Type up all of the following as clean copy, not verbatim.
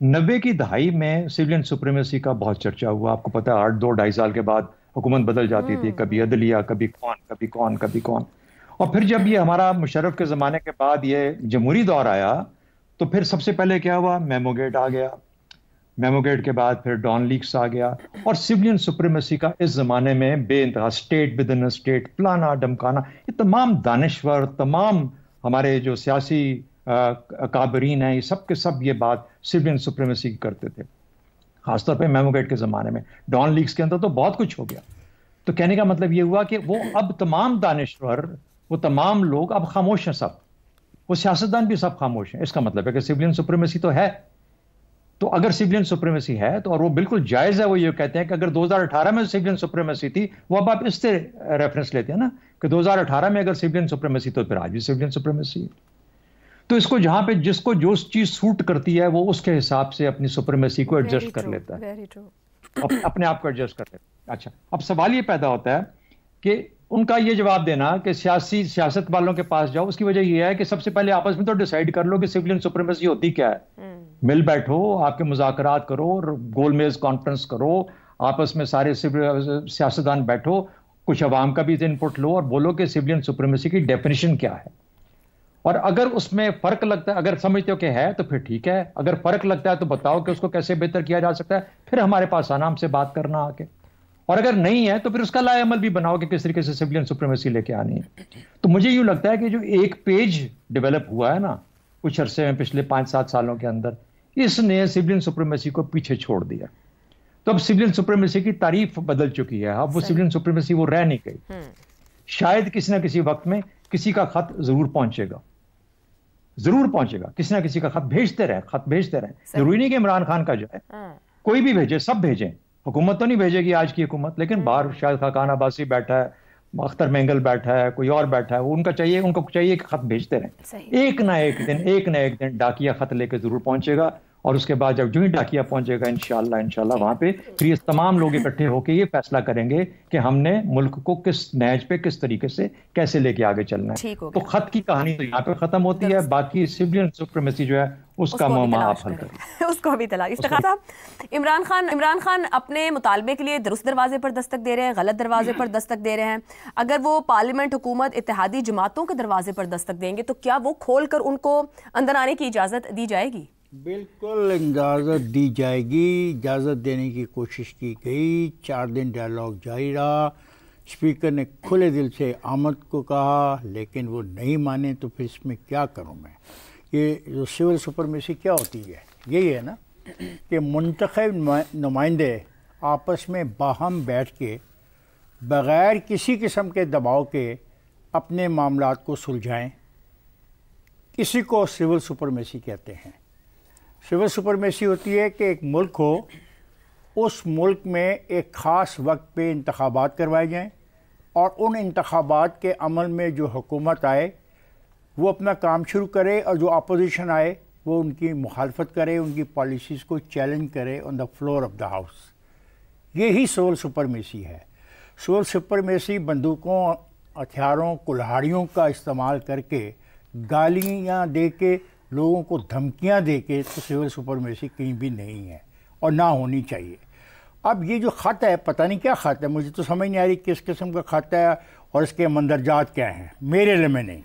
90 کی دہائی میں سولین سپریمیسی کا بہت چرچا ہوا. آپ کو پتا ہے 2-2.5 سال کے بعد حکومت بدل جاتی تھی, کبھی عدلیہ, کبھی کون. اور پھر جب یہ ہمارا مشرف کے زمانے کے بعد یہ جمہوری دور آیا تو پھر سب سے پہلے کیا ہوا, میمو گیٹ آ گیا. میمو گیٹ کے بعد پھر ڈان لیکس آ گیا. اور سولین سپریمیسی کا اس زمانے میں بے انتہا اسٹیٹ ود ان اسٹیٹ, فلانا ڈمکانا, یہ تمام دانشور, تمام ہمارے جو سیاسی اکابرین ہیں, یہ سب کے سب یہ بات سولین سپریمیسی کی کرتے تھے, خاص طور پہ میمو گیٹ کے زمانے میں. ڈان لیکس کے اندر تو بہت کچھ ہو گیا. تو کہنے کا مطلب یہ ہوا کہ وہ اب تمام دانشور, وہ تمام لوگ اب خاموش ہیں, سب وہ سیاستدان بھی سب خاموش ہیں. اس کا مطلب ہے کہ سولین سپریمیسی تو ہے. تو اگر سولین سپریمیسی ہے تو, اور وہ بالکل جائز ہے, وہ یہ کہتے ہیں کہ اگر 2018 میں سولین سپریمیسی تھی, وہ اب آپ اس سے ریفرنس لیتے ہیں نا کہ 2018 میں اگر سولین سپریمیسی تو پھر آج بھی سولین سپریمیسی ہے. تو اس کو جہاں پہ جس کو جو چیز سوٹ کرتی ہے وہ اس کے حساب سے اپنی سپریمیسی کو ایڈجسٹ کر لیتا ہے, اپنے آپ کو ایڈجسٹ کر لیتا ہے. اچھا, اب سوال یہ پیدا ہوتا ہے کہ ان کا یہ جواب دینا کہ سیاست والوں کے پاس جاؤ, اس کی وجہ یہ ہے کہ سب سے پہلے آپس میں تو ڈیسائیڈ کر لو کہ سولین سپریمیسی ہوتی کیا ہے. مل بیٹھو, آپ کے مذاکرات کرو, گول میز کانفرنس کرو, آپس میں سارے سیاستدان بیٹھو, کچھ عوام کا بھی ان پٹ لو اور بولو کہ سولین سپریمیسی کی ڈیفینیشن کیا ہے. اور اگر اس میں فرق لگتا ہے, اگر سمجھتے ہو کہ ہے تو پھر ٹھیک ہے, اگر فرق لگتا ہے تو بتاؤ کہ اس کو کیسے بہتر کیا جا سکتا ہے, پھر ہمارے پاس آنا, ہم سے بات کرنا آ کے. اور اگر نہیں ہے تو پھر اس کا لائے عمل بھی بناؤ کہ کس طریقے سے سولین سپریمیسی لے کے آنی ہے. تو مجھے یوں لگتا ہے کہ جو ایک پیج ڈیولپ ہوا ہے نا کچھ عرصے میں, پچھلے 5-7 سالوں کے اندر, اس نے سولین سپریمیسی کو پیچھے چھوڑ دیا. تو اب سولین سپریمیسی کی تعریف بدل چکی ہے. اب وہ سولین سپریمیسی وہ رہ نہیں گئی. شاید کسی نہ کسی وقت میں کسی کا خط ضرور پہنچے گا, کسی نہ کسی کا خط بھیجتے رہیں. ضروری نہیں کہ عمران خان کا جائے, کوئی بھی بھیجے, سب بھیجیں. حکومت تو نہیں بھیجے گی آج کی حکومت, لیکن باہر شاید خاقان عباسی بیٹھا ہے, اختر مینگل بیٹھا ہے, کوئی اور بیٹھا ہے, ان کو چاہیے کہ خط بھیجتے رہیں. ایک نہ ایک دن ڈاکیا خط لے کے ضرور پہنچے گا. اور اس کے بعد جب جو ہی ڈاکیا پہنچے گا انشاءاللہ وہاں پہ پھر یہ تمام لوگ اکٹھے ہو کے یہ فیصلہ کریں گے کہ ہم نے ملک کو کس نہج پہ کس طریقے سے کیسے لے کے آگے چلنا ہے. تو خط کی کہانی تو یہاں پہ ختم ہوتی ہے, باقی سولین سپریمیسی جو ہے اس کا معاملہ آپ حل کریں. اس کو بھی تلاش. افتخار صاحب, عمران خان اپنے مطالبے کے لیے درست دروازے پر دستک دے رہے ہیں, غلط دروازے پر دستک دے رہے ہیں. اگر وہ پارلیمنٹ, حکومت, اتحادی جماعتوں کے دروازے پر دستک دیں گے تو کیا وہ کھول کر ان کو اندر آنے کی اجازت دی جائے گی؟ بالکل اجازت دی جائے گی. اجازت دینے کی کوشش کی گئی, 4 دن ڈائلاگ جاری رہا. اسپیکر نے کھلے دل سے آمد کو کہا, لیکن وہ نہیں مانے. تو پھر اس میں کیا کروں میں؟ یہ جو سول سپریمیسی کیا ہوتی ہے, یہی ہے نا کہ منتخب نمائندے آپس میں باہم بیٹھ کے بغیر کسی قسم کے دباؤ کے اپنے معاملات کو سلجھائیں. اسی کو سول سپریمیسی کہتے ہیں. سول سپریمیسی ہوتی ہے کہ ایک ملک ہو, اس ملک میں ایک خاص وقت پہ انتخابات کروائے جائیں, اور ان انتخابات کے عمل میں جو حکومت آئے وہ اپنا کام شروع کرے, اور جو اپوزیشن آئے وہ ان کی مخالفت کرے, ان کی پالیسیز کو چیلنج کرے on the floor of the house. یہی سول سپریمیسی ہے. سول سپریمیسی بندوقوں, ہتھیاروں, کلہاڑیوں کا استعمال کر کے, گالیاں دے کے, لوگوں کو دھمکیاں دے کے, تو سول سپریمیسی کہیں بھی نہیں ہے اور نہ ہونی چاہیے. اب یہ جو خط ہے, پتہ نہیں کیا خط ہے, مجھے تو سمجھ نہیں آ رہی کس قسم کا خط ہے اور اس کے مندرجات کیا ہیں, میرے علم میں نہیں.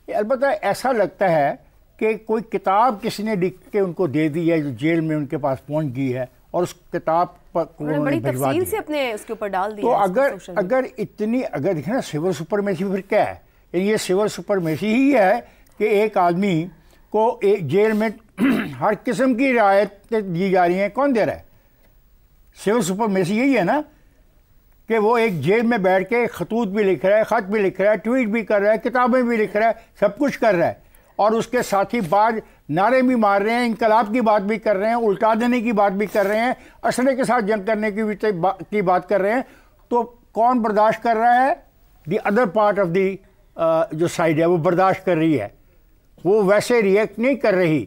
البتہ ایسا لگتا ہے کہ کوئی کتاب کسی نے لکھ کے ان کو دے دی ہے جو جیل میں ان کے پاس پہنچ گئی ہے, اور اس کتاب پر انہوں نے بھجوا دی. سے اپنے اس کے اوپر ڈال دیا. تو اگر دیکھیں نا سول سپریمیسی پھر کیا ہے, یعنی یہ سول سپریمیسی ہی ہے کہ ایک آدمی کو ایک جیل میں ہر قسم کی رعایتیں دی جا رہی ہیں. کون دے رہا ہے؟ سول سپریمیسی یہی ہے نا کہ وہ ایک جیل میں بیٹھ کے خطوط بھی لکھ رہا ہے, خط بھی لکھ رہا ہے, ٹویٹ بھی کر رہا ہے, کتابیں بھی لکھ رہا ہے, سب کچھ کر رہا ہے, اور اس کے ساتھی بعد نعرے بھی مار رہے ہیں, انقلاب کی بات بھی کر رہے ہیں, الٹا دینے کی بات بھی کر رہے ہیں, اسلحے کے ساتھ جنگ کرنے کی بات کر رہے ہیں. تو کون برداشت کر رہا ہے؟ The other part of the جو سائڈ ہے وہ برداشت کر رہی ہے. وہ ویسے ریئیکٹ نہیں کر رہی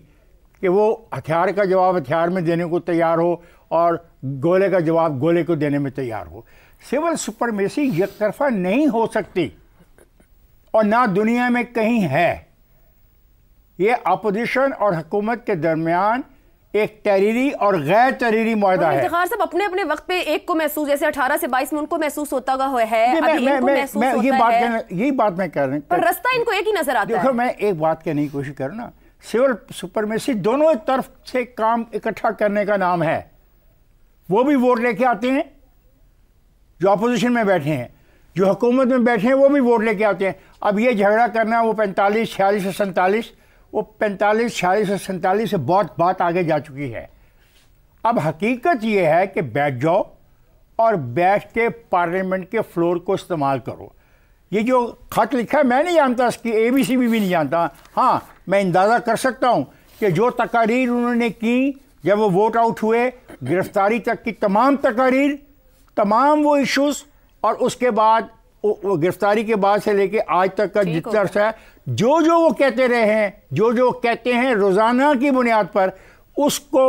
کہ وہ ہتھیار کا جواب ہتھیار میں دینے کو تیار ہو اور گولے کا جواب گولے کو دینے میں تیار ہو. سول سپریمیسی یک طرفہ نہیں ہو سکتی, اور نہ دنیا میں کہیں ہے. یہ اپوزیشن اور حکومت کے درمیان ایک تحریری اور غیر تحریری معاہدہ ہے. افتخار صاحب اپنے اپنے وقت پہ ایک کو محسوس، جیسے 18 سے 22 میں ان کو محسوس ہوتا ہے، یہی بات میں کہہ رہا ہوں، پر رستہ ان کو ایک ہی نظر آتا ہے. دیکھو میں ایک بات کہنے کی کوشش کروں نا، سول سپرمیسی دونوں طرف سے کام اکٹھا کرنے کا نام ہے. وہ بھی ووٹ لے کے آتے ہیں جو اپوزیشن میں بیٹھے ہیں، جو حکومت میں بیٹھے ہیں وہ بھی ووٹ لے کے آتے ہیں. اب یہ جھگڑا کرنا وہ 45 46 سے 47، وہ 45 46 سے 47 سے بہت بات آگے جا چکی ہے. اب حقیقت یہ ہے کہ بیٹھ جاؤ اور بیٹھ کے پارلیمنٹ کے فلور کو استعمال کرو. یہ جو خط لکھا ہے میں نہیں جانتا، اس کی ABC بھی نہیں جانتا. ہاں میں اندازہ کر سکتا ہوں کہ جو تقاریر انہوں نے کی جب وہ ووٹ آؤٹ ہوئے، گرفتاری تک کی تمام تقاریر، تمام وہ ایشوز، اور اس کے بعد گرفتاری کے بعد سے لے کے آج تک کا جتنا عرصہ ہے، جو وہ کہتے رہے ہیں، جو کہتے ہیں روزانہ کی بنیاد پر، اس کو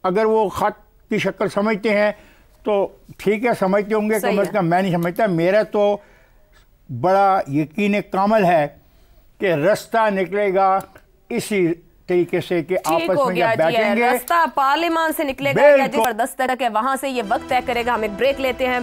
اگر وہ خط کی شکل سمجھتے ہیں تو ٹھیک ہے، سمجھتے ہوں گے. کم از کم میں نہیں سمجھتا. میرا تو بڑا یقین کامل ہے کہ رستہ نکلے گا اسی طریقے سے کہ آپس میں جب بیٹھیں گے، رستہ پارلیمان سے نکلے گا یا زبردست ہے، وہاں سے یہ وقت طے کرے گا. ہم ایک بریک لیتے ہیں.